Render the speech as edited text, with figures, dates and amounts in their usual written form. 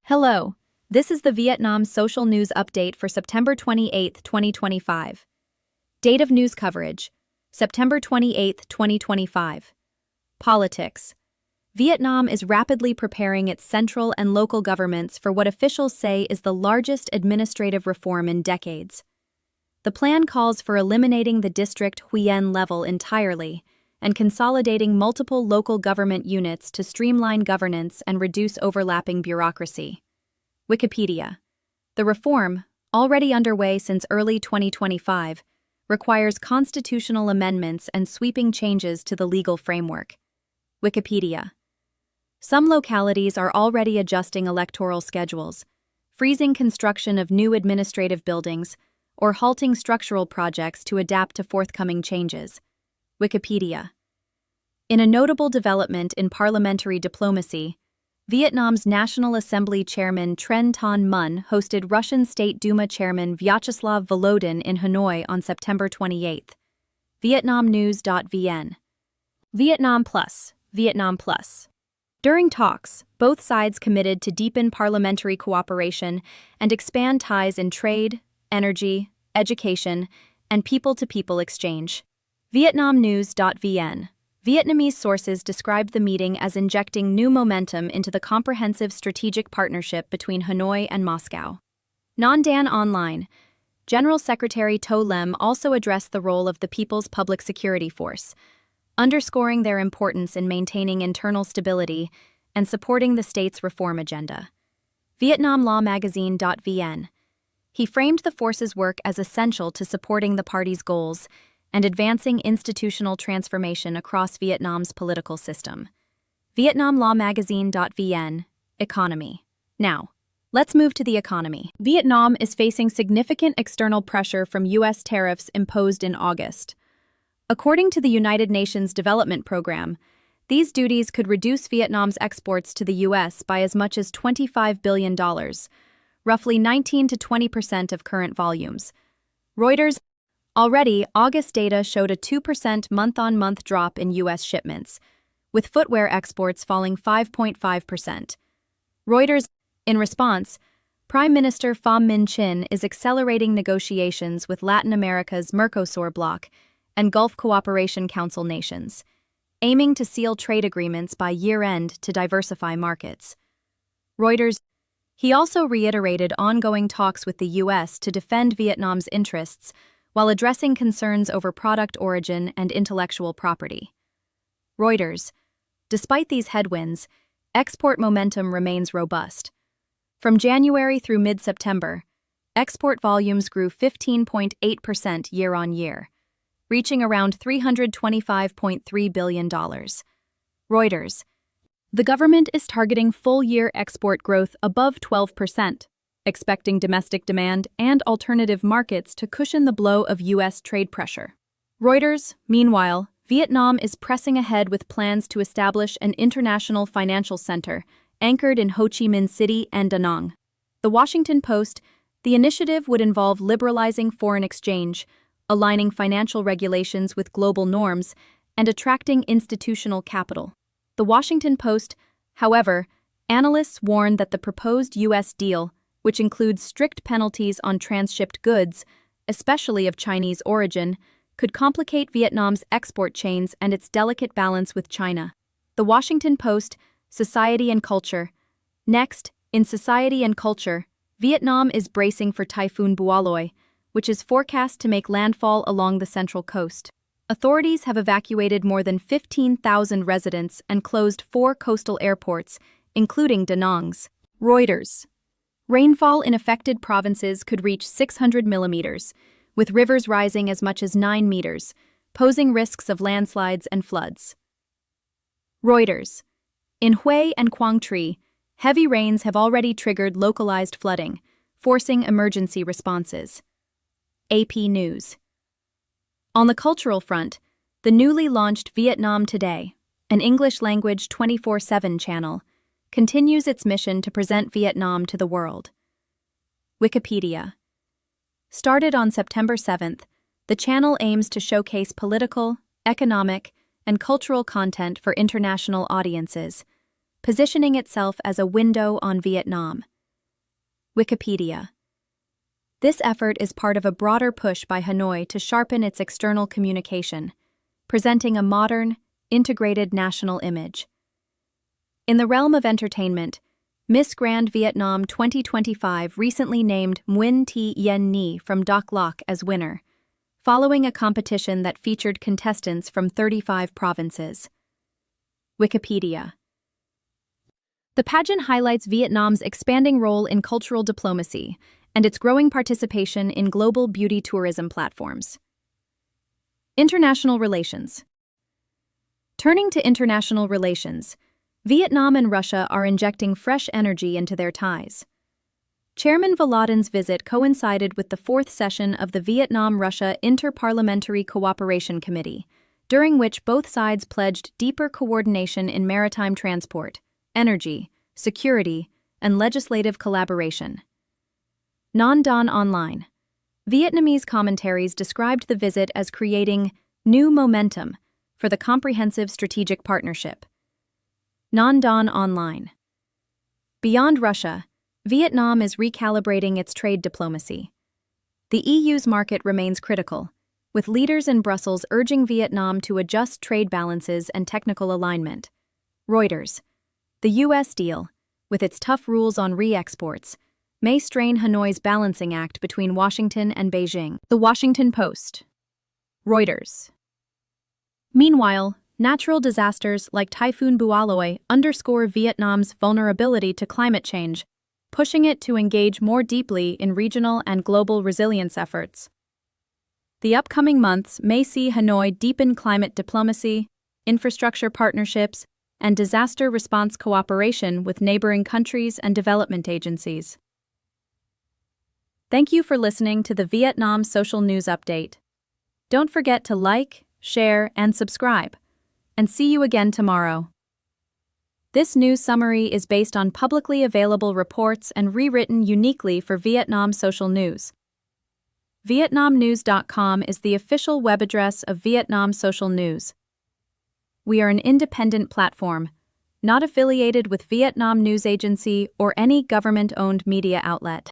Hello, this is the Vietnam Social News Update for September 28, 2025. Date of news coverage, September 28, 2025. Politics. Vietnam is rapidly preparing its central and local governments for what officials say is the largest administrative reform in decades. The plan calls for eliminating the district Huyen level entirely and consolidating multiple local government units to streamline governance and reduce overlapping bureaucracy. Wikipedia. The reform, already underway since early 2025, requires constitutional amendments and sweeping changes to the legal framework. Wikipedia. Some localities are already adjusting electoral schedules, freezing construction of new administrative buildings, or halting structural projects to adapt to forthcoming changes. Wikipedia. In a notable development in parliamentary diplomacy, Vietnam's National Assembly Chairman Tren Thanh Mun hosted Russian State Duma Chairman Vyacheslav Volodin in Hanoi on September 28. Vietnamnews.vn. Vietnam Plus. Vietnam Plus. During talks, both sides committed to deepen parliamentary cooperation and expand ties in trade, energy, education, and people-to-people exchange. Vietnamnews.vn. Vietnamese sources described the meeting as injecting new momentum into the comprehensive strategic partnership between Hanoi and Moscow. Nhan Dan Online. General Secretary To Lem also addressed the role of the People's Public Security Force, underscoring their importance in maintaining internal stability and supporting the state's reform agenda. VietnamLawMagazine.vn. He framed the force's work as essential to supporting the party's goals and advancing institutional transformation across Vietnam's political system. VietnamLawMagazine.vn. Economy. Now, let's move to the economy. Vietnam is facing significant external pressure from U.S. tariffs imposed in August. According to the United Nations Development Program, these duties could reduce Vietnam's exports to the U.S. by as much as $25 billion, roughly 19 to 20% of current volumes. Reuters. Already, August data showed a 2% month-on-month drop in U.S. shipments, with footwear exports falling 5.5%. Reuters. In response, Prime Minister Pham Minh Chinh is accelerating negotiations with Latin America's Mercosur bloc and Gulf Cooperation Council nations, aiming to seal trade agreements by year-end to diversify markets. Reuters. He also reiterated ongoing talks with the U.S. to defend Vietnam's interests while addressing concerns over product origin and intellectual property. Reuters. Despite these headwinds, export momentum remains robust. From January through mid-September, export volumes grew 15.8% year-on-year, reaching around $325.3 billion. Reuters. The government is targeting full-year export growth above 12%, expecting domestic demand and alternative markets to cushion the blow of U.S. trade pressure. Reuters. Meanwhile, Vietnam is pressing ahead with plans to establish an international financial center anchored in Ho Chi Minh City and Da Nang. The Washington Post. The initiative would involve liberalizing foreign exchange, aligning financial regulations with global norms, and attracting institutional capital. The Washington Post. However, analysts warn that the proposed U.S. deal, which includes strict penalties on transshipped goods, especially of Chinese origin, could complicate Vietnam's export chains and its delicate balance with China. The Washington Post. Society and Culture. Next, in Society and Culture, Vietnam is bracing for Typhoon Boaloi, which is forecast to make landfall along the central coast. Authorities have evacuated more than 15,000 residents and closed 4 coastal airports, including Da Nang's. Reuters. Rainfall in affected provinces could reach 600 millimeters, with rivers rising as much as 9 meters, posing risks of landslides and floods. Reuters. In Hue and Quang Tri, heavy rains have already triggered localized flooding, forcing emergency responses. AP News. On the cultural front, the newly launched Vietnam Today, an English-language 24/7 channel, continues its mission to present Vietnam to the world. Wikipedia. Started on September 7th, the channel aims to showcase political, economic, and cultural content for international audiences, positioning itself as a window on Vietnam. Wikipedia. This effort is part of a broader push by Hanoi to sharpen its external communication, presenting a modern, integrated national image. In the realm of entertainment, Miss Grand Vietnam 2025 recently named Nguyen Thi Yen Nhi from Doc Loc as winner, following a competition that featured contestants from 35 provinces. Wikipedia. The pageant highlights Vietnam's expanding role in cultural diplomacy and its growing participation in global beauty tourism platforms. International relations. Turning to international relations, Vietnam and Russia are injecting fresh energy into their ties. Chairman Volodin's visit coincided with the fourth session of the Vietnam-Russia Inter-Parliamentary Cooperation Committee, during which both sides pledged deeper coordination in maritime transport, energy, security, and legislative collaboration. Non Don Online. Vietnamese commentaries described the visit as creating new momentum for the comprehensive strategic partnership. Non Don Online. Beyond Russia, Vietnam is recalibrating its trade diplomacy. The EU's market remains critical, with leaders in Brussels urging Vietnam to adjust trade balances and technical alignment. Reuters. The U.S. deal, with its tough rules on re-exports, may strain Hanoi's balancing act between Washington and Beijing. The Washington Post. Reuters. Meanwhile, natural disasters like Typhoon Bualoi underscore Vietnam's vulnerability to climate change, pushing it to engage more deeply in regional and global resilience efforts. The upcoming months may see Hanoi deepen climate diplomacy, infrastructure partnerships, and disaster response cooperation with neighboring countries and development agencies. Thank you for listening to the Vietnam Social News Update. Don't forget to like, share, and subscribe. And see you again tomorrow. This news summary is based on publicly available reports and rewritten uniquely for Vietnam Social News. VietnamNews.com is the official web address of Vietnam Social News. We are an independent platform, not affiliated with Vietnam News Agency or any government-owned media outlet.